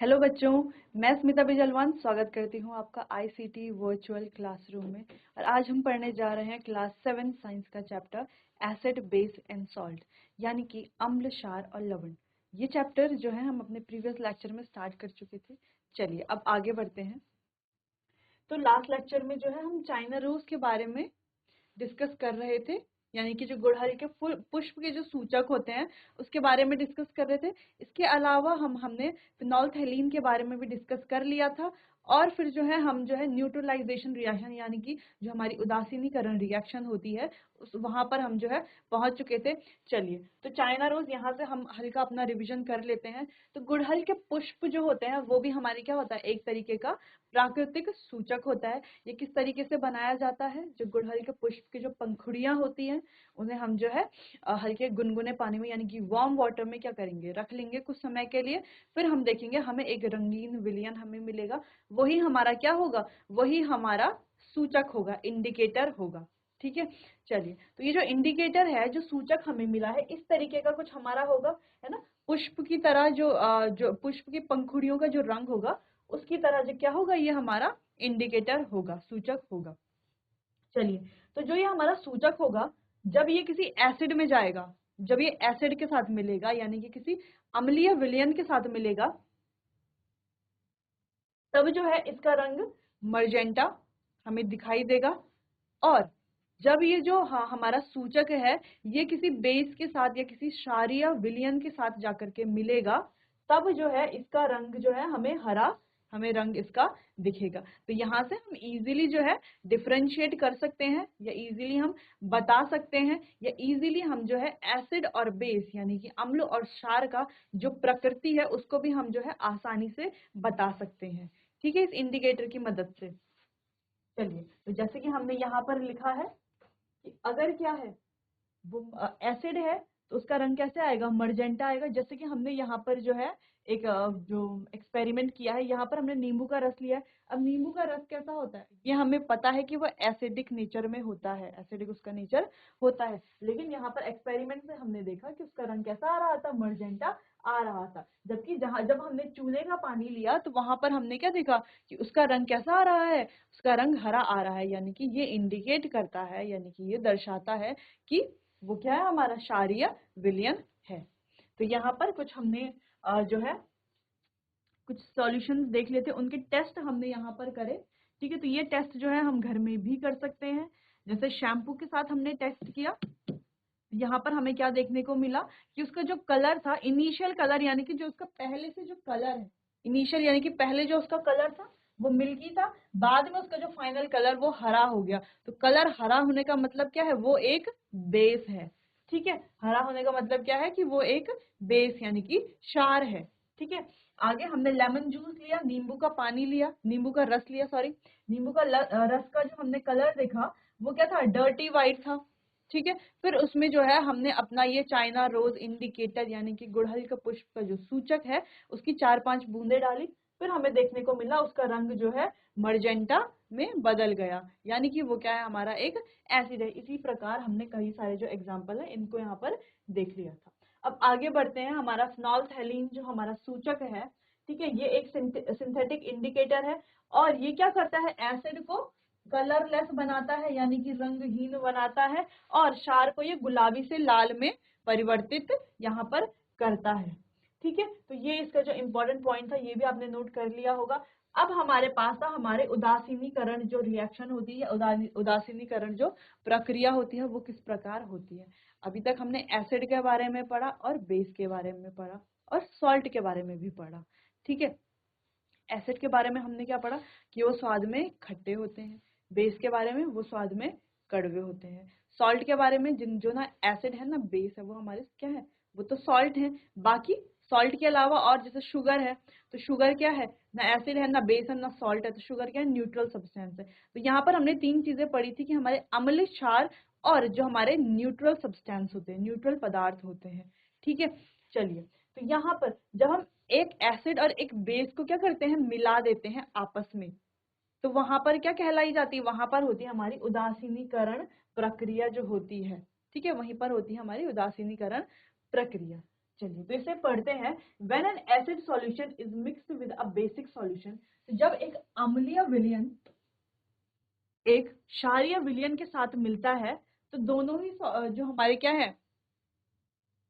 Hello बच्चों, मैं स्मिता बिजलवान स्वागत करती हूँ आपका आईसीटी वर्चुअल क्लासरूम में। और आज हम पढ़ने जा रहे हैं क्लास 7 साइंस का chapter acid base and salt, यानी कि अम्ल, क्षार और लवण। ये चैप्टर जो है हम अपने प्रीवियस लेक्चर में स्टार्ट कर चुके थे। चलिए अब आगे बढ़ते हैं। तो लास्ट लेक्चर में जो है हम चाइना रोज के बारे में डिस्कस कर रहे थे, यानी कि जो गुड़हल के पुष्प के जो सूचक होते हैं उसके बारे में डिस्कस कर रहे थे। इसके अलावा हमने फिनोल्फथालीन के बारे में भी डिस्कस कर लिया था। और फिर जो है हम जो है न्यूट्रलाइजेशन रिएक्शन, यानी कि जो हमारी उदासीनीकरण रिएक्शन होती है उस वहां पर हम जो है पहुंच चुके थे। चलिए तो चाइना रोज यहाँ से हम हल्का अपना रिविजन कर लेते हैं। तो गुड़हल के पुष्प जो होते हैं वो भी हमारी क्या होता है, एक तरीके का प्राकृतिक सूचक होता है। ये किस तरीके से बनाया जाता है, जो गुड़हल के पुष्प की जो पंखुड़ियां होती हैं उन्हें हम जो है हल्के गुनगुने पानी में, यानी कि वार्म वाटर में क्या करेंगे, रख लेंगे कुछ समय के लिए। फिर हम देखेंगे हमें एक रंगीन विलयन हमें मिलेगा। वही हमारा क्या होगा, वही हमारा सूचक होगा, इंडिकेटर होगा। ठीक है। चलिए तो ये जो इंडिकेटर है, जो सूचक हमें मिला है, इस तरीके का कुछ हमारा होगा, है ना। पुष्प की तरह जो पुष्प की पंखुड़ियों का जो रंग होगा उसकी तरह जो क्या होगा, ये हमारा इंडिकेटर होगा, सूचक होगा। चलिए तो जो ये हमारा सूचक होगा, जब ये किसी एसिड में जाएगा, जब ये एसिड के साथ मिलेगा, यानी कि किसी अम्लीय विलयन के साथ मिलेगा, तब जो है इसका रंग मर्जेंटा हमें दिखाई देगा। और जब ये जो हमारा सूचक है ये किसी बेस के साथ या किसी क्षारीय विलयन के साथ जाकर के मिलेगा, तब जो है इसका रंग जो है हमें हरा, हमें रंग इसका दिखेगा। तो यहाँ से हम इजीली जो है डिफरेंशिएट कर सकते हैं, या इजीली हम बता सकते हैं, या इजीली हम जो है एसिड और बेस यानी कि अम्ल और क्षार का जो प्रकृति है उसको भी हम जो है आसानी से बता सकते हैं। ठीक है, इस इंडिकेटर की मदद से। चलिए तो जैसे कि हमने यहाँ पर लिखा है कि अगर क्या है, वो एसिड है तो उसका रंग कैसे आएगा, मर्जेंटा आएगा। जैसे कि हमने यहाँ पर जो है एक जो एक्सपेरिमेंट किया है, यहाँ पर हमने नींबू का रस लिया है। अब नींबू का रस कैसा होता है, ये हमें पता है कि वो एसिडिक नेचर में होता है, एसिडिक उसका नेचर होता है। लेकिन यहाँ पर एक्सपेरिमेंट में हमने देखा कि उसका रंग कैसा आ रहा था, मर्जेंटा आ रहा था। जबकि जब हमने चूल्हे का पानी लिया तो वहां पर हमने क्या देखा कि उसका रंग कैसा आ रहा है, उसका रंग हरा आ रहा है। यानी कि ये इंडिकेट करता है, यानी कि ये दर्शाता है कि वो क्या है, हमारा क्षारीय विलयन है। तो यहाँ पर कुछ हमने जो है कुछ सॉल्यूशंस देख लेते हैं, उनके टेस्ट हमने यहाँ पर करे। ठीक है, तो ये टेस्ट जो है हम घर में भी कर सकते हैं। जैसे शैम्पू के साथ हमने टेस्ट किया, यहाँ पर हमें क्या देखने को मिला कि उसका जो कलर था, इनिशियल कलर, यानी कि जो उसका पहले से जो कलर है, इनिशियल यानी कि पहले जो उसका कलर था वो मिल्की था, बाद में उसका जो फाइनल कलर वो हरा हो गया। तो कलर हरा होने का मतलब क्या है, वो एक बेस है। ठीक है, हरा होने का मतलब क्या है कि वो एक बेस यानी कि क्षार है। ठीक है, आगे हमने लेमन जूस लिया, नींबू का पानी लिया, नींबू का रस लिया, सॉरी, नींबू का रस का जो हमने कलर देखा वो क्या था, डर्टी व्हाइट था। ठीक है, फिर उसमें जो है हमने अपना ये चाइना रोज इंडिकेटर यानी कि गुड़हल का पुष्प का जो सूचक है उसकी 4-5 बूंदे डाली। फिर हमें देखने को मिला उसका रंग जो है मर्जेंटा में बदल गया, यानी कि वो क्या है, हमारा एक एसिड है। इसी प्रकार हमने कई सारे जो एग्जाम्पल है इनको यहाँ पर देख लिया था। अब आगे बढ़ते हैं, हमारा फिनोल्फथालीन जो हमारा सूचक है, ठीक है, ये एक सिंथेटिक इंडिकेटर है। और ये क्या करता है, एसिड को कलरलेस बनाता है, यानी कि रंगहीन बनाता है, और क्षार को ये गुलाबी से लाल में परिवर्तित यहाँ पर करता है। ठीक है, तो ये इसका जो इम्पोर्टेंट पॉइंट था ये भी आपने नोट कर लिया होगा। अब हमारे पास था हमारे उदासीनीकरण जो रिएक्शन होती है, उदासीनीकरण जो प्रक्रिया होती है वो किस प्रकार होती है। अभी तक हमने एसिड के बारे में पढ़ा और बेस के बारे में पढ़ा और सॉल्ट के बारे में भी पढ़ा। ठीक है, एसिड के बारे में हमने क्या पढ़ा कि वो स्वाद में खट्टे होते हैं, बेस के बारे में वो स्वाद में कड़वे होते हैं, सॉल्ट के बारे में जिन जो ना एसिड है ना बेस है वो हमारे क्या है, वो तो सॉल्ट है। बाकी सॉल्ट के अलावा और जैसे शुगर है, तो शुगर क्या है, ना एसिड है ना बेस है ना सॉल्ट है, तो शुगर क्या है, न्यूट्रल सब्सटेंस है। तो यहाँ पर हमने 3 चीजें पढ़ी थी कि हमारे अम्ल, क्षार और जो हमारे न्यूट्रल सब्सटेंस होते हैं, न्यूट्रल पदार्थ होते हैं। ठीक है, चलिए तो यहाँ पर जब हम एक एसिड और एक बेस को क्या करते हैं, मिला देते हैं आपस में, तो वहां पर क्या कहलाई जाती है, वहां पर होती है हमारी उदासीनीकरण प्रक्रिया जो होती है। ठीक है, वहीं पर होती है हमारी उदासीनीकरण प्रक्रिया। चलिए तो इसे पढ़ते हैं। When an acid solution is mixed with a basic solution, जब एक अम्लीय विलयन एक क्षारीय विलयन के साथ मिलता है तो दोनों ही जो हमारे क्या है,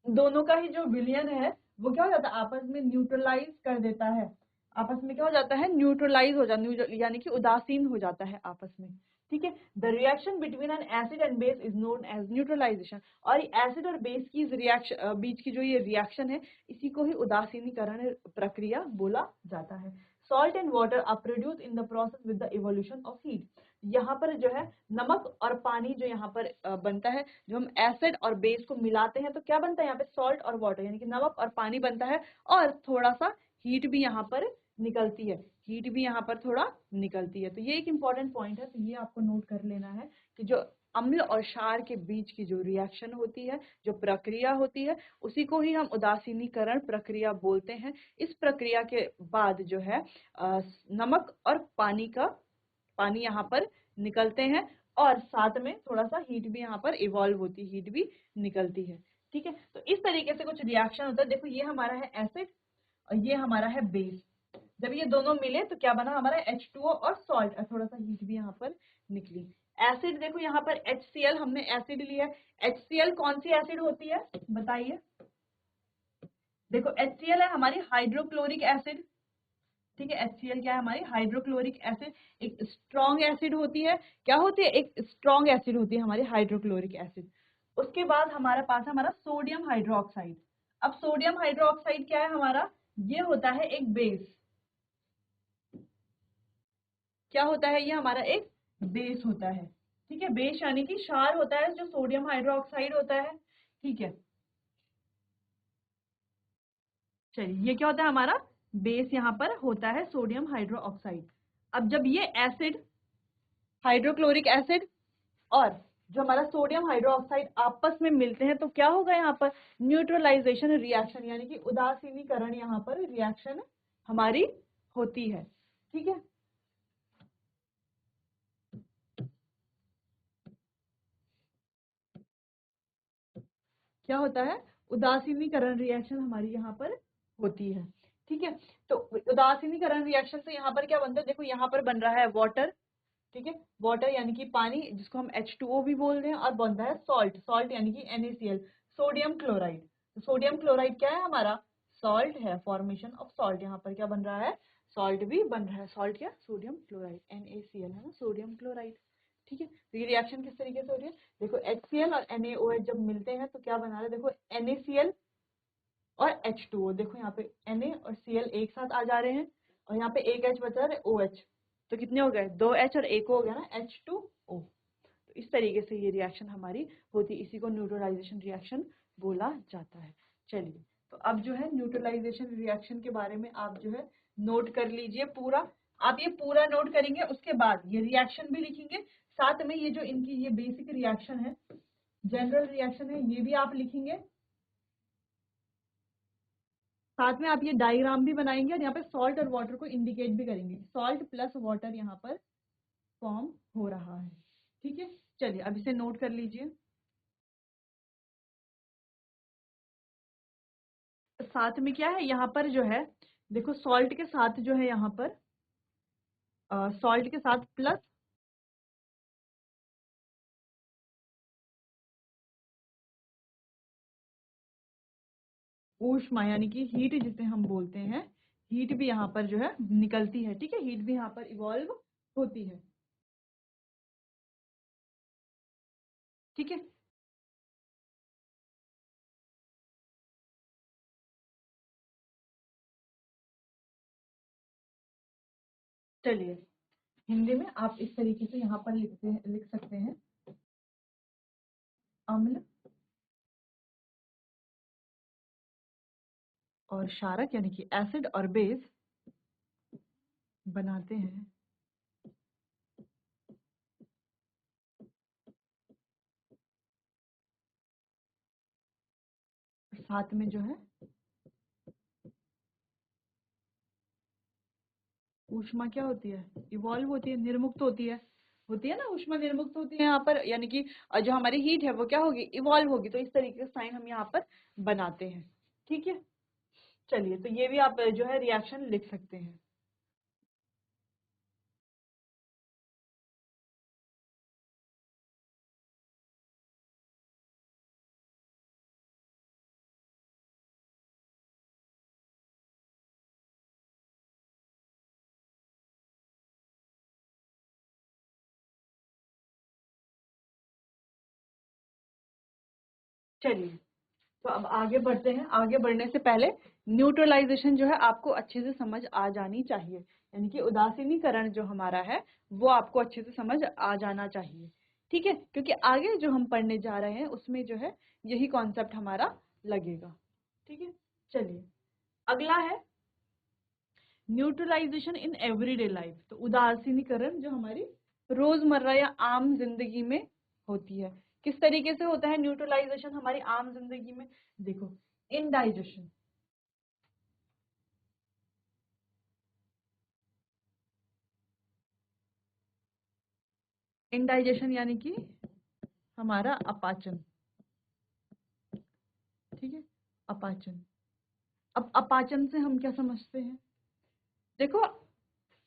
दोनों का ही जो विलयन है वो क्या हो जाता है, आपस में न्यूट्रलाइज कर देता है। आपस में क्या हो जाता है, न्यूट्रलाइज हो जाता है, यानी कि उदासीन हो जाता है आपस में। ठीक है, the reaction between an acid and base is known as neutralisation. और एसिड और बेस की रिएक्शन, बीच की जो ये रिएक्शन है, इसी को ही उदासीनीकरण प्रक्रिया बोला जाता है। Salt and water are produce in the process with the evolution of heat. यहाँ पर जो है नमक और पानी जो यहाँ पर बनता है, जो हम एसिड और बेस को मिलाते हैं तो क्या बनता है यहाँ पे, सॉल्ट और वाटर, यानी कि नमक और पानी बनता है। और थोड़ा सा हीट भी यहाँ पर निकलती है, हीट भी यहाँ पर थोड़ा निकलती है। तो ये एक इंपॉर्टेंट पॉइंट है, तो ये आपको नोट कर लेना है कि जो अम्ल और क्षार के बीच की जो रिएक्शन होती है, जो प्रक्रिया होती है, उसी को ही हम उदासीनीकरण प्रक्रिया बोलते हैं। इस प्रक्रिया के बाद जो है नमक और पानी यहाँ पर निकलते हैं और साथ में थोड़ा सा हीट भी यहाँ पर इवॉल्व होती है, हीट भी निकलती है। ठीक है, तो इस तरीके से कुछ रिएक्शन होता है। देखो ये हमारा है एसिड और ये हमारा है बेस। जब ये दोनों मिले तो क्या बना हमारा, H2O और सॉल्ट, और थोड़ा सा हीट भी यहाँ पर निकली। एसिड देखो यहाँ पर HCl, हमने एसिड लिया है। HCl कौन सी एसिड होती है बताइए। देखो HCl है हमारी हाइड्रोक्लोरिक एसिड। ठीक है, HCl क्या है हमारी, हाइड्रोक्लोरिक एसिड। एक स्ट्रॉन्ग एसिड होती है, क्या होती है, एक स्ट्रॉन्ग एसिड होती है हमारी हाइड्रोक्लोरिक एसिड। उसके बाद हमारे पास है हमारा सोडियम हाइड्रोक्साइड। अब सोडियम हाइड्रोक्साइड क्या है हमारा, ये होता है एक बेस। क्या होता है, ये हमारा एक बेस होता है। ठीक है, बेस यानी कि क्षार होता है जो सोडियम हाइड्रोक्साइड होता है। ठीक है, चलिए ये क्या होता है हमारा बेस, यहाँ पर होता है सोडियम हाइड्रोक्साइड। अब जब ये एसिड, हाइड्रोक्लोरिक एसिड और जो हमारा सोडियम हाइड्रोक्साइड आपस में मिलते हैं तो क्या होगा यहाँ पर, न्यूट्रलाइजेशन रिएक्शन, यानी कि उदासीनीकरण यहाँ पर रिएक्शन हमारी होती है। ठीक है, क्या होता है, उदासीनीकरण रिएक्शन हमारी यहाँ पर होती है। ठीक है, तो उदासीनीकरण रिएक्शन से यहाँ पर क्या बनता है, देखो यहाँ पर बन रहा है वाटर। ठीक है, वाटर यानी कि पानी, जिसको हम H2O भी बोल रहे हैं, और बनता है सॉल्ट, सॉल्ट यानी कि NaCl, सोडियम क्लोराइड। तो सोडियम क्लोराइड क्या है हमारा, सॉल्ट है, फॉर्मेशन ऑफ सॉल्ट, यहाँ पर क्या बन रहा है, सॉल्ट भी बन रहा है। सॉल्ट क्या, सोडियम क्लोराइड, NaCl है ना, सोडियम क्लोराइड। ठीक है, तो ये रिएक्शन किस तरीके से हो रही है, देखो HCl और NaOH जब मिलते हैं तो क्या बना रहे हैं, देखो NaCl और H2O। देखो यहाँ पे Na और Cl एक साथ आ जा रहे हैं और यहाँ पे एक H बचा रहा है, OH। तो कितने हो गए, 2H और एक हो गया ना, H2O। तो इस तरीके से ये रिएक्शन हमारी होती है, इसी को न्यूट्रलाइजेशन रिएक्शन बोला जाता है। चलिए, तो अब जो है न्यूट्रलाइजेशन रिएक्शन के बारे में आप जो है नोट कर लीजिए पूरा। आप ये पूरा नोट करेंगे, उसके बाद ये रिएक्शन भी लिखेंगे, साथ में ये जो इनकी ये बेसिक रिएक्शन है, जनरल रिएक्शन है, ये भी आप लिखेंगे। साथ में आप ये डायग्राम भी बनाएंगे और यहाँ पे सॉल्ट और वाटर को इंडिकेट भी करेंगे, सॉल्ट प्लस वाटर यहाँ पर फॉर्म हो रहा है। ठीक है, चलिए अब इसे नोट कर लीजिए। साथ में क्या है यहाँ पर जो है, देखो सॉल्ट के साथ जो है यहाँ पर सॉल्ट के साथ प्लस ऊष्मा, यानी कि हीट जिसे हम बोलते हैं, हीट भी यहाँ पर जो है निकलती है। ठीक है, हीट भी यहाँ पर इवॉल्व होती है। ठीक है, चलिए हिंदी में आप इस तरीके से यहाँ पर लिख सकते हैं, अम्ल और क्षारक यानी कि एसिड और बेस बनाते हैं साथ में जो है ऊष्मा क्या होती है, इवॉल्व होती है, निर्मुक्त होती है ना, ऊष्मा निर्मुक्त होती है यहाँ पर, यानी कि जो हमारी हीट है वो क्या होगी, इवॉल्व होगी। तो इस तरीके से साइन हम यहाँ पर बनाते हैं। ठीक है, चलिए तो ये भी आप जो है रिएक्शन लिख सकते हैं। चलिए तो अब आगे बढ़ते हैं। आगे बढ़ने से पहले न्यूट्रलाइजेशन जो है आपको अच्छे से समझ आ जानी चाहिए, यानी कि उदासीनीकरण जो हमारा है वो आपको अच्छे से समझ आ जाना चाहिए। ठीक है, क्योंकि आगे जो हम पढ़ने जा रहे हैं उसमें जो है यही कॉन्सेप्ट हमारा लगेगा। ठीक है, चलिए अगला है न्यूट्रलाइजेशन इन एवरीडे लाइफ। तो उदासीनीकरण जो हमारी रोजमर्रा या आम जिंदगी में होती है, किस तरीके से होता है न्यूट्रलाइजेशन हमारी आम जिंदगी में? देखो, इनडाइजेशन, इनडाइजेशन यानी कि हमारा अपाचन। ठीक है, अपाचन। अब अपाचन से हम क्या समझते हैं? देखो,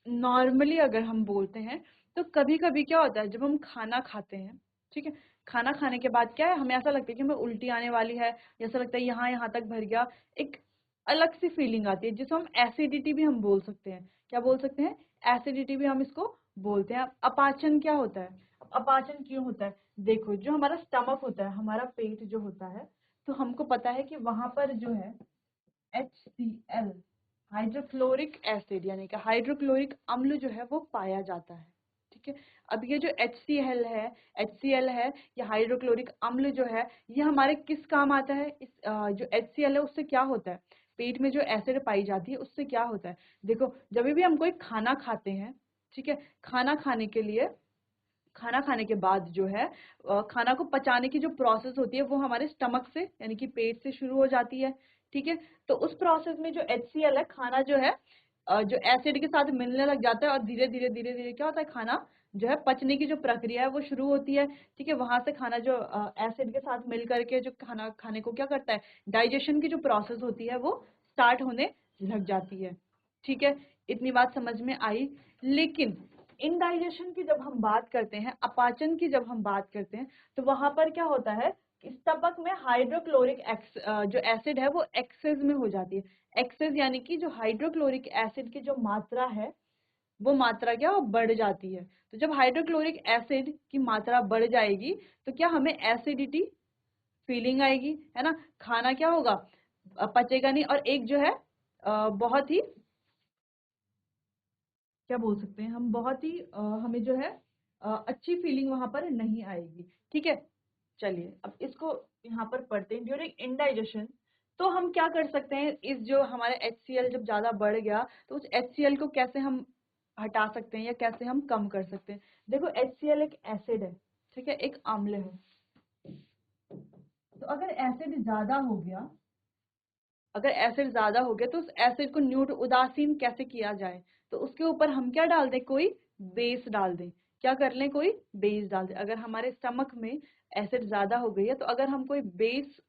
नॉर्मली अगर हम बोलते हैं तो कभी कभी क्या होता है, जब हम खाना खाते हैं, ठीक है, खाना खाने के बाद क्या है, हमें ऐसा लगता है कि हमें उल्टी आने वाली है, ऐसा लगता है यहाँ यहाँ तक भर गया, एक अलग सी फीलिंग आती है जिसको हम एसिडिटी भी हम बोल सकते हैं। क्या बोल सकते हैं? एसिडिटी भी हम इसको बोलते हैं। अब अपाचन क्या होता है? अब अपाचन क्यों होता है? देखो, जो हमारा स्टमक होता है, हमारा पेट जो होता है, तो हमको पता है कि वहां पर जो है HCl, हाइड्रोक्लोरिक एसिड यानी कि हाइड्रोक्लोरिक अम्ल जो है वो पाया जाता है। ठीक है, अब ये जो HCl है या हाइड्रोक्लोरिक अम्ल जो है, ये हमारे किस काम आता है? इस जो HCl है उससे क्या होता है, पेट में जो एसिड पाई जाती है उससे क्या होता है? देखो, जब भी हम कोई खाना खाते हैं, ठीक है, खाना खाने के लिए, खाना खाने के बाद जो है खाना को पचाने की जो प्रोसेस होती है वो हमारे स्टमक से यानी कि पेट से शुरू हो जाती है। ठीक है, तो उस प्रोसेस में जो HCl है, खाना जो है जो एसिड के साथ मिलने लग जाता है और धीरे धीरे क्या होता है, खाना जो है पचने की जो प्रक्रिया है वो शुरू होती है। ठीक है, वहां से खाना जो एसिड के साथ मिल करके जो खाना खाने को क्या करता है, डाइजेशन की जो प्रोसेस होती है वो स्टार्ट होने लग जाती है। ठीक है, इतनी बात समझ में आई। लेकिन इनडाइजेशन की जब हम बात करते हैं, अपाचन की जब हम बात करते हैं, तो वहां पर क्या होता है कि स्टमक में हाइड्रोक्लोरिक जो एसिड है वो एक्सेस में हो जाती है। एक्सेस यानी कि जो हाइड्रोक्लोरिक एसिड की जो मात्रा है वो मात्रा क्या, वो बढ़ जाती है। तो जब हाइड्रोक्लोरिक एसिड की मात्रा बढ़ जाएगी तो क्या हमें एसिडिटी फीलिंग आएगी, है ना? खाना क्या होगा, पचेगा नहीं, और एक जो है बहुत ही क्या बोल सकते हैं हम, बहुत ही हमें जो है अच्छी फीलिंग वहां पर नहीं आएगी। ठीक है, चलिए अब इसको यहाँ पर पढ़ते हैं। ड्यूरिंग इनडाइजेशन तो हम क्या कर सकते हैं, इस जो हमारे HCl जब ज्यादा बढ़ गया तो उस HCl को कैसे हम हटा सकते हैं या कैसे हम कम कर सकते हैं? देखो, HCl एक एसिड है, ठीक है, एक अम्ल है। तो अगर एसिड ज्यादा हो गया, अगर एसिड ज्यादा हो गया तो उस एसिड को न्यूट्र उदासीन कैसे किया जाए? तो उसके ऊपर हम क्या डाल दें, कोई बेस डाल दें। क्या कर लें, कोई बेस डाल दें। अगर हमारे स्टमक में एसिड ज्यादा हो गई है तो अगर हम कोई बेस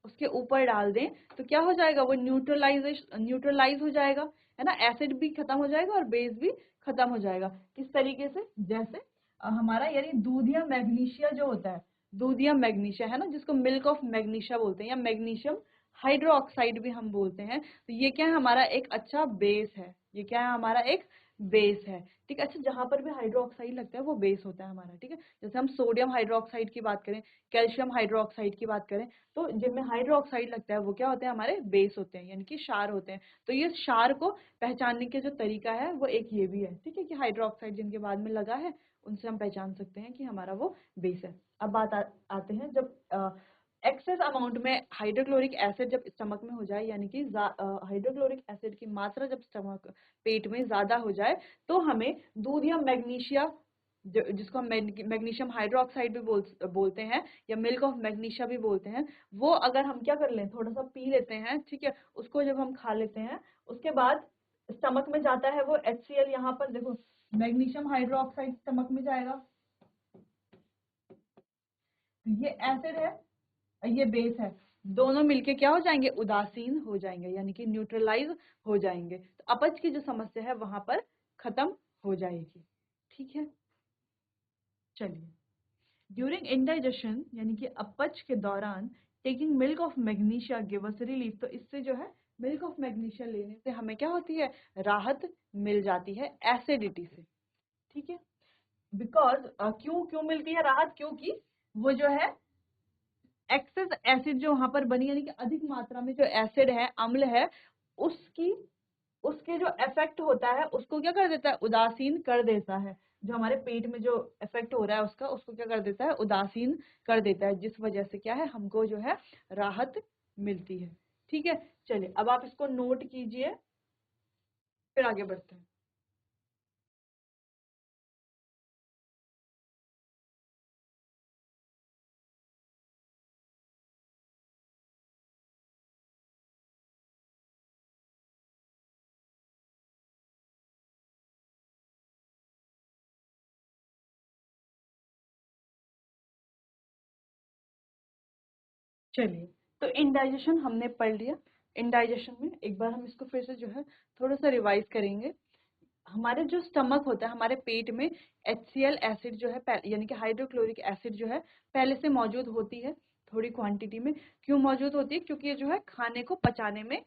उसके ऊपर डाल दें तो क्या हो जाएगा, वो न्यूट्रलाइज हो जाएगा, है ना? एसिड भी खत्म हो जाएगा और बेस भी खत्म हो जाएगा। किस तरीके से? जैसे हमारा यानी दूध या मैग्नीशिया जो होता है, दूध या मैग्नीशिया है ना, जिसको मिल्क ऑफ मैग्नीशिया बोलते हैं या मैग्नीशियम हाइड्रोक्साइड भी हम बोलते हैं। तो ये क्या है, हमारा एक अच्छा बेस है। ये क्या है, हमारा एक बेस है। ठीक है, अच्छा, जहां पर भी हाइड्रोक्साइड लगता है वो बेस होता है हमारा। ठीक है, जैसे हम सोडियम हाइड्रोक्साइड की बात करें, कैल्शियम हाइड्रोक्साइड की बात करें, तो जिनमें हाइड्रोक्साइड लगता है वो क्या होते हैं, हमारे बेस होते हैं, यानी कि क्षार होते हैं। तो ये क्षार को पहचानने के जो तरीका है वो एक ये भी है। ठीक है, कि हाइड्रोक्साइड जिनके बाद में लगा है उनसे हम पहचान सकते हैं कि हमारा वो बेस है। अब बात आते हैं, जब एक्सेस अमाउंट में हाइड्रोक्लोरिक एसिड जब स्टमक में हो जाए, यानी कि हाइड्रोक्लोरिक एसिड की मात्रा जब स्टमक पेट में ज्यादा हो जाए, तो हमें दूध या मैग्नीशिया जिसको हम मैग्नीशियम हाइड्रोक्साइड भी बोलते हैं या मिल्क ऑफ मैग्नीशिया भी बोलते हैं, वो अगर हम क्या कर लें, थोड़ा सा पी लेते हैं, ठीक है, उसको जब हम खा लेते हैं उसके बाद स्टमक में जाता है वो HCl। यहाँ पर देखो, मैग्नीशियम हाइड्रोक्साइड स्टमक में जाएगा, ये एसिड है, ये बेस है। दोनों मिलके क्या हो जाएंगे, उदासीन हो जाएंगे, यानी कि न्यूट्रलाइज हो जाएंगे। तो अपच की जो समस्या है वहां पर खत्म हो जाएगी। ठीक है, चलिए। ड्यूरिंग इंडाइजेशन यानी कि अपच के दौरान taking milk of magnesia give us relief. तो इससे जो है मिल्क ऑफ मैग्नीशिया लेने से हमें क्या होती है, राहत मिल जाती है एसिडिटी से। ठीक है, बिकॉज क्यों क्यों मिलती है राहत, क्योंकि वो जो है एक्सेस एसिड जो वहां पर बनी, यानी कि अधिक मात्रा में जो एसिड है, अम्ल है, उसकी उसके जो इफेक्ट होता है उसको क्या कर देता है, उदासीन कर देता है। जो हमारे पेट में जो इफेक्ट हो रहा है उसका, उसको क्या कर देता है, उदासीन कर देता है, जिस वजह से क्या है, हमको जो है राहत मिलती है। ठीक है, चलिए अब आप इसको नोट कीजिए, फिर आगे बढ़ते हैं। चलिए, तो इंडाइजेशन हमने पढ़ लिया। इंडाइजेशन में एक बार हम इसको फिर से जो है थोड़ा सा रिवाइज करेंगे। हमारे जो स्टमक होता है, हमारे पेट में HCl एसिड जो है यानी कि हाइड्रोक्लोरिक एसिड जो है पहले से मौजूद होती है, थोड़ी क्वांटिटी में। क्यों मौजूद होती है, क्योंकि ये जो है खाने को पचाने में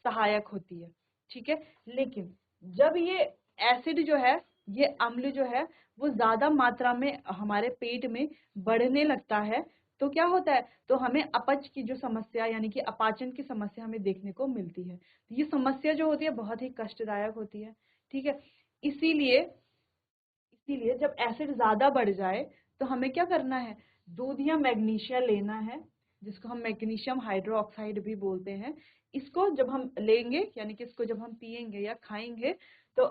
सहायक होती है। ठीक है, लेकिन जब ये एसिड जो है, ये अम्ल जो है, वो ज्यादा मात्रा में हमारे पेट में बढ़ने लगता है, तो क्या होता है, तो हमें अपच की जो समस्या यानी कि अपाचन की समस्या हमें देखने को मिलती है। ये समस्या जो होती है बहुत ही कष्टदायक होती है। ठीक है, इसीलिए इसीलिए जब एसिड ज्यादा बढ़ जाए तो हमें क्या करना है, दूध या मैग्नीशिया लेना है, जिसको हम मैग्नीशियम हाइड्रोक्साइड भी बोलते हैं। इसको जब हम लेंगे यानी कि इसको जब हम पिएंगे या खाएंगे तो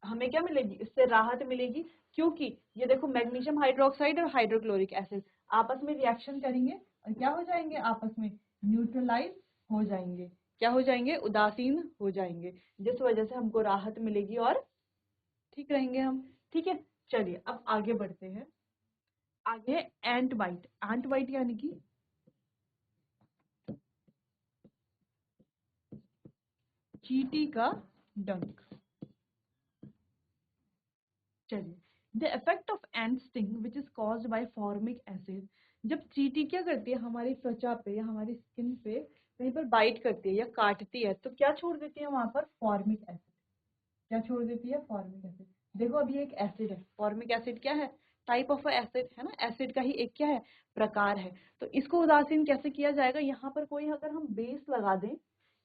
हमें क्या मिलेगी, इससे राहत मिलेगी। क्योंकि ये देखो, मैग्नीशियम हाइड्रोक्साइड और हाइड्रोक्लोरिक एसिड आपस में रिएक्शन करेंगे और क्या हो जाएंगे, आपस में न्यूट्रलाइज हो जाएंगे। क्या हो जाएंगे, उदासीन हो जाएंगे, जिस वजह से हमको राहत मिलेगी और ठीक रहेंगे हम। ठीक है, चलिए अब आगे बढ़ते हैं। आगे एंट बाइट। एंट बाइट यानी कि चींटी का डंक। चलिए, the effect of ant sting which is caused by formic acid. जब चींटी क्या करती है, हमारी त्वचा पे या हमारी स्किन पे कहीं पर बाइट करती है या काटती है, तो क्या छोड़ देती है वहां पर, फॉर्मिक एसिड। क्या छोड़ देती है, फॉर्मिक एसिड। देखो अभी एक एसिड है, फॉर्मिक एसिड क्या है, टाइप ऑफ एसिड है ना, एसिड का ही एक क्या है, प्रकार है। तो इसको उदासीन कैसे किया जाएगा, यहाँ पर कोई अगर हम बेस लगा दें,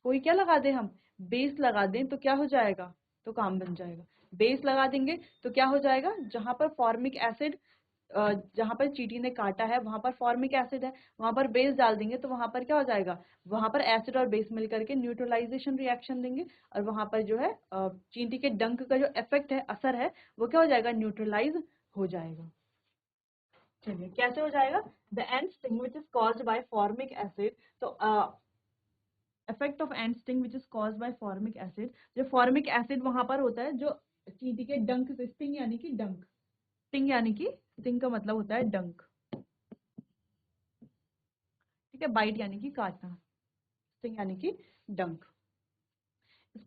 कोई क्या लगा दें, हम बेस लगा दें, तो क्या हो जाएगा, तो काम बन जाएगा। बेस लगा देंगे तो क्या हो जाएगा, जहां पर फॉर्मिक एसिड, जहां पर चींटी ने काटा है वहां पर फॉर्मिक एसिड है, वहां पर बेस डाल देंगे तो वहां पर क्या हो जाएगा, वहां पर एसिड और बेस मिलकर के न्यूट्रलाइजेशन रिएक्शन देंगे, और वहां पर जो है चींटी के डंक का जो इफेक्ट है, असर है, वो क्या हो जाएगा, न्यूट्रलाइज हो जाएगा। चलिए कैसे हो जाएगा, the ant sting which is caused by formic acid. तो effect of ant sting which is caused by formic acid, जो फॉर्मिक एसिड वहां पर होता है जो चींटी के डंक से, स्टिंग यानी कि डंक, स्टिंग यानी कि, स्टिंग का मतलब होता है डंक। ठीक है, बाइट यानी कि काटना, स्टिंग यानी कि डंक,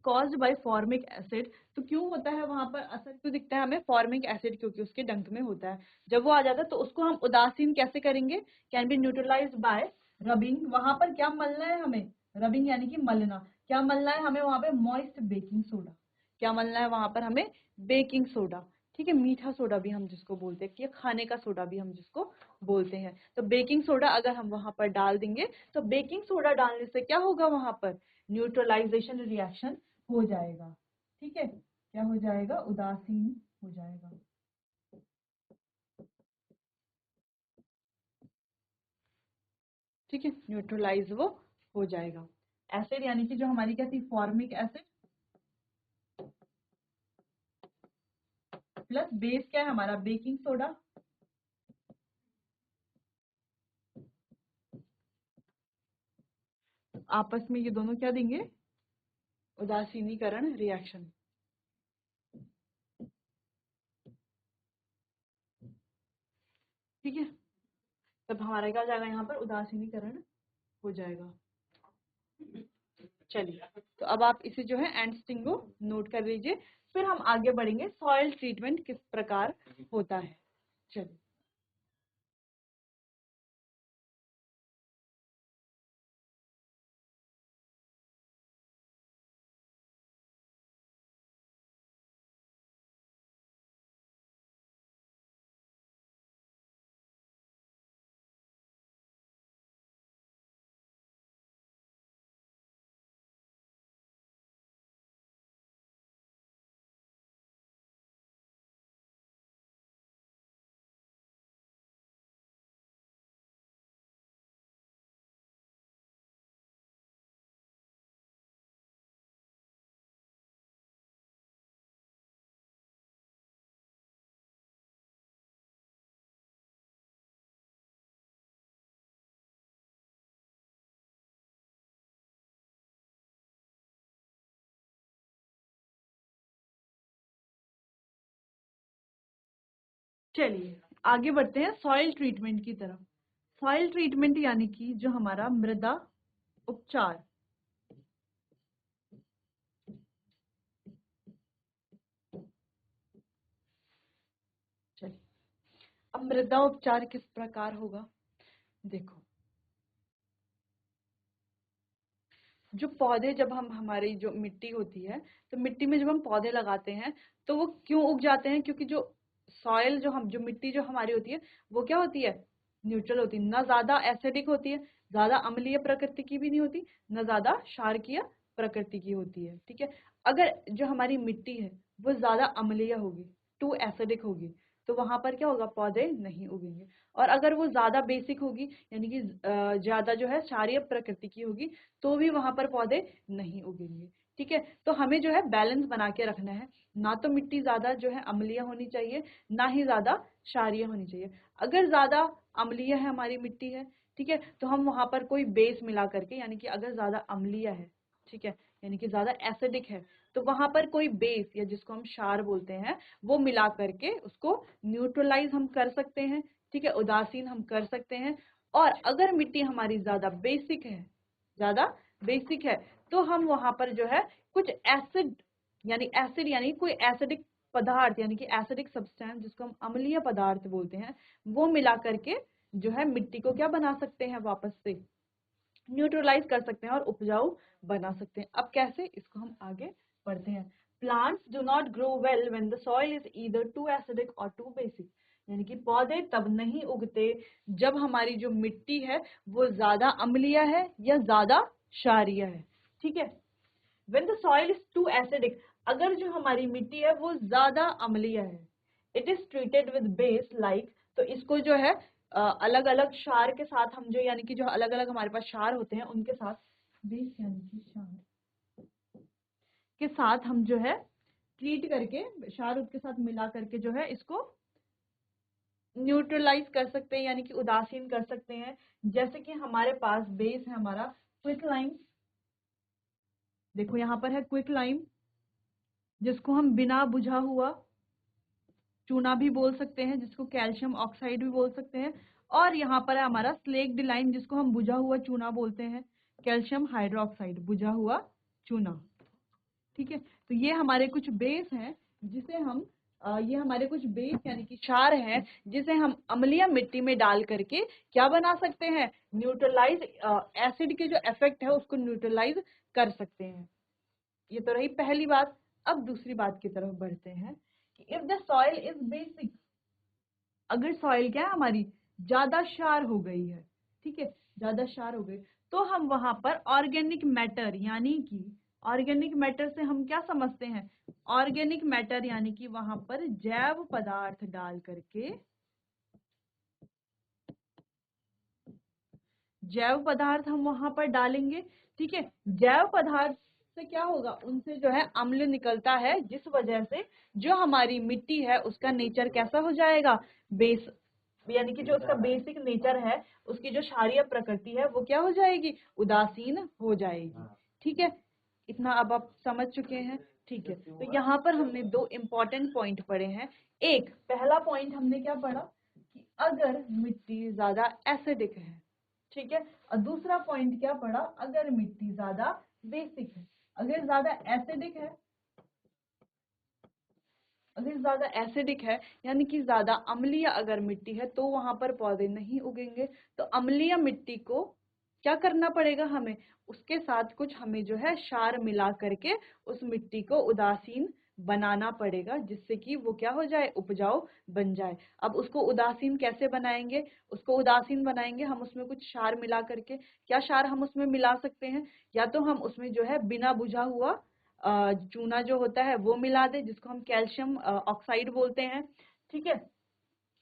कॉज्ड बाय फॉर्मिक एसिड। तो क्यों होता है वहां पर असर, क्यों दिखता है हमें फॉर्मिक एसिड, क्योंकि उसके डंक में होता है। जब वो आ जाता है तो उसको हम उदासीन कैसे करेंगे, can be neutralise by rubbing. वहां पर क्या मलना है हमें, रबिंग यानी कि मलना। क्या मलना है हमें वहां पे, मॉइस्ट बेकिंग सोडा। क्या मलना है वहां पर हमें, बेकिंग सोडा। ठीक है, मीठा सोडा भी हम जिसको बोलते हैं, या खाने का सोडा भी हम जिसको बोलते हैं। तो बेकिंग सोडा अगर हम वहां पर डाल देंगे, तो बेकिंग सोडा डालने से क्या होगा, वहां पर न्यूट्रलाइजेशन रिएक्शन हो जाएगा। ठीक है, क्या हो जाएगा, उदासीन हो जाएगा। ठीक है, न्यूट्रलाइज वो हो जाएगा। एसिड यानी कि जो हमारी क्या थी, फॉर्मिक एसिड, प्लस बेस क्या है हमारा, बेकिंग सोडा, आपस में ये दोनों क्या देंगे, उदासीनीकरण रिएक्शन। ठीक है, तब हमारा क्या हो जाएगा यहाँ पर, उदासीनीकरण हो जाएगा। चलिए, तो अब आप इसे जो है एंड स्टिंग को नोट कर लीजिए, फिर हम आगे बढ़ेंगे सॉइल ट्रीटमेंट किस प्रकार होता है। चलिए, चलिए आगे बढ़ते हैं सॉइल ट्रीटमेंट की तरफ। सॉइल ट्रीटमेंट यानी कि जो हमारा मृदा उपचार। चलिए, अब मृदा उपचार किस प्रकार होगा। देखो, जो पौधे, जब हम, हमारी जो मिट्टी होती है, तो मिट्टी में जब हम पौधे लगाते हैं तो वो क्यों उग जाते हैं, क्योंकि जो सॉइल, जो मिट्टी जो हमारी होती है, वो क्या होती है, न्यूट्रल होती है, ना ज्यादा एसिडिक होती है, ज्यादा अम्लीय प्रकृति की भी नहीं होती, ना ज्यादा क्षारकीय प्रकृति की होती है। ठीक है, अगर जो हमारी मिट्टी है वो ज्यादा अम्लीय होगी, टू एसिडिक होगी, तो वहां पर क्या होगा, पौधे नहीं उगेंगे। और अगर वो ज्यादा बेसिक होगी, यानी कि ज्यादा जो है क्षारीय प्रकृति की होगी, तो भी वहां पर पौधे नहीं उगेंगे। ठीक है, तो हमें जो है बैलेंस बना के रखना है, ना तो मिट्टी ज्यादा जो है अम्लीय होनी चाहिए, ना ही ज्यादा क्षारीय होनी चाहिए। अगर ज्यादा अम्लीय है हमारी मिट्टी है, ठीक है, तो हम वहां पर कोई बेस मिला करके, यानी कि अगर ज्यादा अम्लीय है, ठीक है, यानी कि ज्यादा एसिडिक है, तो वहां पर कोई बेस, या जिसको हम क्षार बोलते हैं, वो मिला करके उसको न्यूट्रलाइज हम कर सकते हैं। ठीक है, उदासीन हम कर सकते हैं। और अगर मिट्टी हमारी ज्यादा बेसिक है, ज्यादा बेसिक है, तो हम वहां पर जो है कुछ एसिड यानी कोई एसिडिक पदार्थ, यानी कि एसिडिक सब्सटेंस, जिसको हम अम्लीय पदार्थ बोलते हैं, वो मिला करके जो है मिट्टी को क्या बना सकते हैं, वापस से न्यूट्रलाइज कर सकते हैं और उपजाऊ बना सकते हैं। अब कैसे, इसको हम आगे पढ़ते हैं। Plants do not grow well when the soil is either too acidic और टू बेसिक, यानी कि पौधे तब नहीं उगते जब हमारी जो मिट्टी है वो ज्यादा अम्लीय है या ज्यादा क्षारीय है। ठीक है, when the soil is too acidic, अगर जो हमारी मिट्टी है वो ज्यादा अम्लीय है, it is treated with base like, तो इसको जो है अलग अलग क्षार के साथ हम जो, यानी कि जो अलग अलग हमारे पास क्षार होते हैं उनके साथ, बेस यानी कि क्षार के साथ हम जो है ट्रीट करके, क्षार उसके साथ मिला करके जो है इसको न्यूट्रलाइज कर सकते हैं, यानी कि उदासीन कर सकते हैं। जैसे कि हमारे पास बेस है हमारा क्विक लाइम, देखो यहाँ पर है क्विक लाइम, जिसको हम बिना बुझा हुआ चूना भी बोल सकते हैं, जिसको कैल्शियम ऑक्साइड भी बोल सकते हैं। और यहाँ पर है हमारा स्लेक्ड लाइम, जिसको हम बुझा हुआ चूना बोलते हैं, कैल्शियम हाइड्रोक्साइड, बुझा हुआ चूना। ठीक है, तो ये हमारे कुछ बेस हैं, जिसे हम ये हमारे कुछ बेस यानी कि क्षार हैं, जिसे हम अम्लीय मिट्टी में डाल करके क्या बना सकते हैं, न्यूट्रलाइज, एसिड के जो इफेक्ट है उसको न्यूट्रलाइज कर सकते हैं। ये तो रही पहली बात। अब दूसरी बात की तरफ बढ़ते हैं कि if the soil is basic, अगर सॉइल क्या है हमारी ज्यादा क्षार हो गई है, ठीक है, ज्यादा क्षार हो गई, तो हम वहां पर ऑर्गेनिक मैटर, यानी कि ऑर्गेनिक मैटर से हम क्या समझते हैं, ऑर्गेनिक मैटर यानी कि वहां पर जैव पदार्थ डाल करके, जैव पदार्थ हम वहां पर डालेंगे। ठीक है, जैव पदार्थ से क्या होगा, उनसे जो है अम्ल निकलता है, जिस वजह से जो हमारी मिट्टी है उसका नेचर कैसा हो जाएगा, बेस, यानी कि जो उसका बेसिक नेचर है, उसकी जो क्षारीय प्रकृति है वो क्या हो जाएगी, उदासीन हो जाएगी। ठीक है, इतना अब आप समझ चुके हैं। ठीक है, तो यहाँ पर हमने दो इम्पोर्टेंट पॉइंट पढ़े हैं। एक, पहला पॉइंट हमने क्या पढ़ा कि अगर मिट्टी ज्यादा एसिडिक है, ठीक है। और दूसरा पॉइंट क्या पड़ा, अगर मिट्टी ज्यादा बेसिक है, अगर ज्यादा एसिडिक है, अगर ज्यादा एसिडिक है यानी कि ज्यादा अम्लीय अगर मिट्टी है तो वहां पर पौधे नहीं उगेंगे। तो अम्लीय मिट्टी को क्या करना पड़ेगा हमें, उसके साथ कुछ हमें जो है क्षार मिला करके उस मिट्टी को उदासीन बनाना पड़ेगा, जिससे कि वो क्या हो जाए, उपजाऊ बन जाए। अब उसको उदासीन कैसे बनाएंगे, उसको उदासीन बनाएंगे हम उसमें कुछ क्षार मिला करके। क्या क्षार हम उसमें मिला सकते हैं, या तो हम उसमें जो है बिना बुझा हुआ चूना जो होता है वो मिला दे, जिसको हम कैल्शियम ऑक्साइड बोलते हैं। ठीक है,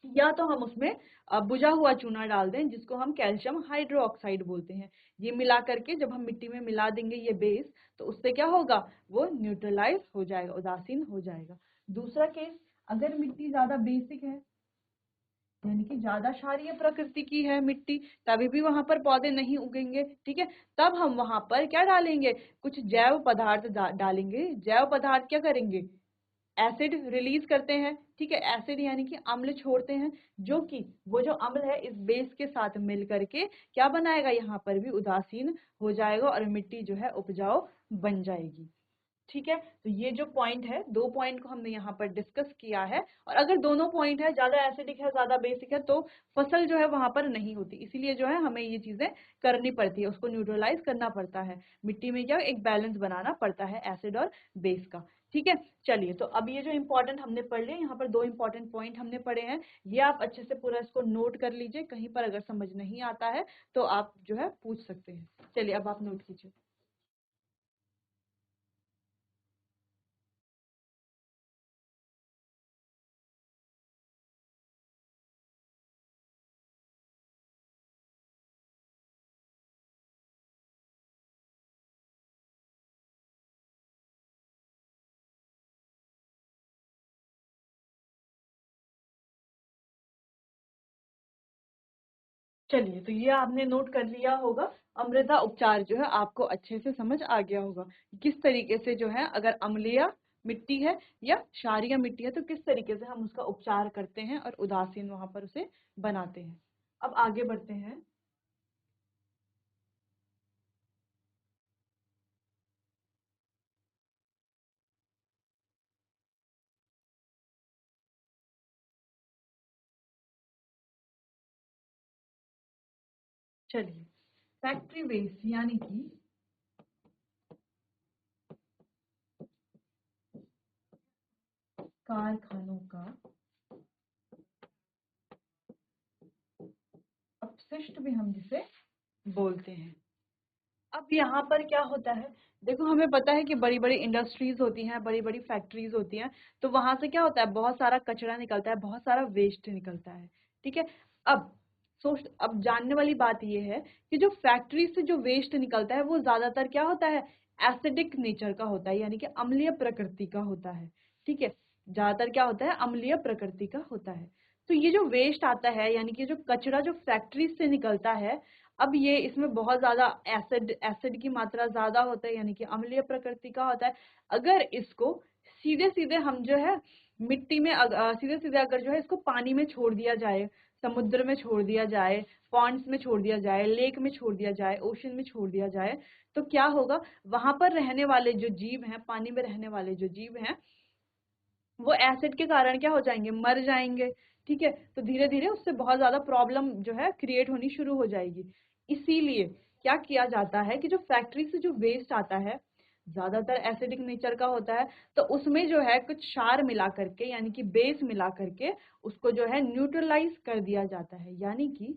या तो हम उसमें बुझा हुआ चूना डाल दें, जिसको हम कैल्शियम हाइड्रो ऑक्साइड बोलते हैं। ये मिला करके जब हम मिट्टी में मिला देंगे ये बेस, तो उससे क्या होगा, वो न्यूट्रलाइज हो जाएगा, उदासीन हो जाएगा। दूसरा केस, अगर मिट्टी ज्यादा बेसिक है यानी कि ज्यादा क्षारीय प्रकृति की है मिट्टी, तभी भी वहां पर पौधे नहीं उगेंगे। ठीक है, तब हम वहां पर क्या डालेंगे, कुछ जैव पदार्थ डालेंगे। जैव पदार्थ क्या करेंगे, एसिड रिलीज करते हैं। ठीक है, एसिड यानी कि अम्ल छोड़ते हैं, जो कि वो जो अम्ल है इस बेस के साथ मिल करके क्या बनाएगा, यहाँ पर भी उदासीन हो जाएगा और मिट्टी जो है उपजाऊ बन जाएगी। ठीक है, तो ये जो पॉइंट है, दो पॉइंट को हमने यहाँ पर डिस्कस किया है। और अगर दोनों पॉइंट है, ज्यादा एसिडिक है ज्यादा बेसिक है, तो फसल जो है वहां पर नहीं होती। इसीलिए जो है हमें ये चीजें करनी पड़ती है, उसको न्यूट्रलाइज करना पड़ता है, मिट्टी में क्या एक बैलेंस बनाना पड़ता है एसिड और बेस का। ठीक है, चलिए, तो अब ये जो इंपॉर्टेंट हमने पढ़ लिया, यहाँ पर दो इंपॉर्टेंट पॉइंट हमने पढ़े हैं, ये आप अच्छे से पूरा इसको नोट कर लीजिए। कहीं पर अगर समझ नहीं आता है तो आप जो है पूछ सकते हैं। चलिए, अब आप नोट कीजिए। चलिए, तो ये आपने नोट कर लिया होगा। अमृता उपचार जो है आपको अच्छे से समझ आ गया होगा, किस तरीके से जो है अगर अम्लीय मिट्टी है या क्षारीय मिट्टी है तो किस तरीके से हम उसका उपचार करते हैं और उदासीन वहां पर उसे बनाते हैं। अब आगे बढ़ते हैं। चलिए, फैक्ट्री वेस्ट यानी कि कारखानों का अपशिष्ट भी हम जिसे बोलते हैं। अब यहाँ पर क्या होता है, देखो हमें पता है कि बड़ी बड़ी इंडस्ट्रीज होती हैं, बड़ी बड़ी फैक्ट्रीज होती हैं, तो वहां से क्या होता है, बहुत सारा कचरा निकलता है, बहुत सारा वेस्ट निकलता है। ठीक है, अब अब जानने वाली बात यह है कि जो फैक्ट्री से जो वेस्ट निकलता है वो ज्यादातर क्या होता है, एसिडिक नेचर का होता है, यानी कि अम्लीय प्रकृति का होता है। ठीक है, ज्यादातर क्या होता है, अम्लीय प्रकृति का होता है। तो ये जो वेस्ट आता है यानी कि जो कचरा जो फैक्ट्री से निकलता है, अब ये इसमें बहुत ज्यादा एसिड एसिड की मात्रा ज्यादा होता है, यानी कि अम्लीय प्रकृति का होता है। अगर इसको सीधे सीधे हम जो है मिट्टी में सीधे सीधे अगर जो है इसको पानी में छोड़ दिया जाए, समुद्र में छोड़ दिया जाए, पॉन्ड्स में छोड़ दिया जाए, लेक में छोड़ दिया जाए, ओशन में छोड़ दिया जाए, तो क्या होगा, वहां पर रहने वाले जो जीव हैं, पानी में रहने वाले जो जीव हैं, वो एसिड के कारण क्या हो जाएंगे, मर जाएंगे। ठीक है, तो धीरे धीरे उससे बहुत ज्यादा प्रॉब्लम जो है क्रिएट होनी शुरू हो जाएगी। इसीलिए क्या किया जाता है कि जो फैक्ट्री से जो वेस्ट आता है ज्यादातर एसिडिक नेचर का होता है, तो उसमें जो है कुछ क्षार मिला करके यानी कि बेस मिला करके उसको जो है न्यूट्रलाइज कर दिया जाता है। यानी कि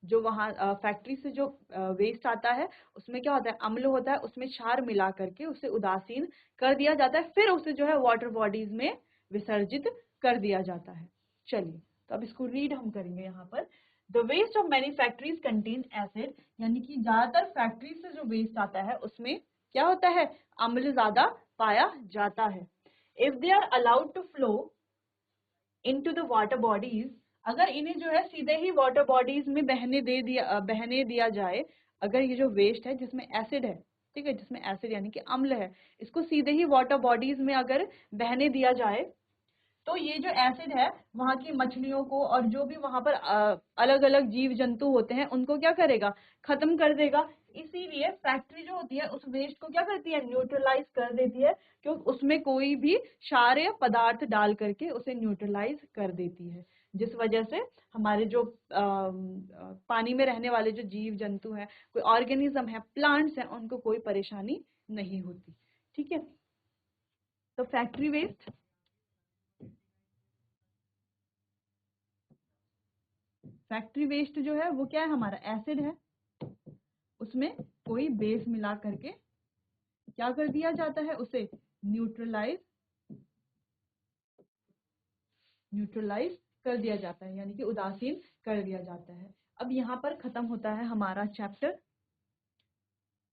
जो वहाँ फैक्ट्री से जो वेस्ट आता है उसमें क्या होता है, अम्ल होता है, उसमें क्षार मिला करके उसे उदासीन कर दिया जाता है, फिर उसे जो है वाटर बॉडीज में विसर्जित कर दिया जाता है। चलिए, तो अब इसको रीड हम करेंगे यहाँ पर। The waste of many factories contain acid, यानी कि ज्यादातर फैक्ट्री से जो वेस्ट आता है उसमें क्या होता है, अम्ल ज्यादा पाया जाता है। If they are allowed to flow into the water bodies, अगर इन्हें जो है सीधे ही वाटर बॉडीज में बहने दिया जाए, अगर ये जो वेस्ट है जिसमें एसिड है, ठीक है, जिसमें एसिड यानी कि अम्ल है, इसको सीधे ही वाटर बॉडीज में अगर बहने दिया जाए, तो ये जो एसिड है वहाँ की मछलियों को और जो भी वहाँ पर अलग अलग जीव जंतु होते हैं उनको क्या करेगा, खत्म कर देगा। इसीलिए फैक्ट्री जो होती है उस वेस्ट को क्या करती है, न्यूट्रलाइज कर देती है, क्योंकि उसमें कोई भी क्षार या पदार्थ डाल करके उसे न्यूट्रलाइज कर देती है, जिस वजह से हमारे जो पानी में रहने वाले जो जीव जंतु हैं, कोई ऑर्गेनिज्म है, प्लांट्स हैं, उनको कोई परेशानी नहीं होती। ठीक है, तो फैक्ट्री वेस्ट, फैक्ट्री वेस्ट जो है वो क्या है, हमारा एसिड है, उसमें कोई बेस मिला करके क्या कर दिया जाता है, उसे न्यूट्रलाइज न्यूट्रलाइज कर दिया जाता है, यानी कि उदासीन कर दिया जाता है। अब यहाँ पर खत्म होता है हमारा चैप्टर,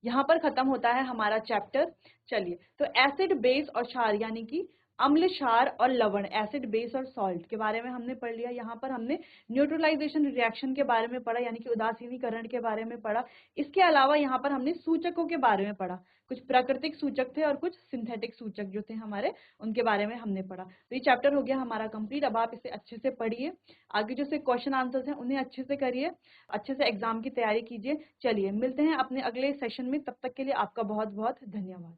यहाँ पर खत्म होता है हमारा चैप्टर। चलिए, तो एसिड बेस और क्षार यानी कि अम्ल, क्षार और लवण, एसिड बेस और सॉल्ट के बारे में हमने पढ़ लिया। यहाँ पर हमने न्यूट्रलाइजेशन रिएक्शन के बारे में पढ़ा, यानी कि उदासीनीकरण के बारे में पढ़ा। इसके अलावा यहाँ पर हमने सूचकों के बारे में पढ़ा, कुछ प्राकृतिक सूचक थे और कुछ सिंथेटिक सूचक जो थे हमारे, उनके बारे में हमने पढ़ा। तो ये चैप्टर हो गया हमारा कंप्लीट। अब आप इसे अच्छे से पढ़िए, आगे जो से क्वेश्चन आंसर्स हैं उन्हें अच्छे से करिए, अच्छे से एग्जाम की तैयारी कीजिए। चलिए मिलते हैं अपने अगले सेशन में, तब तक के लिए आपका बहुत बहुत धन्यवाद।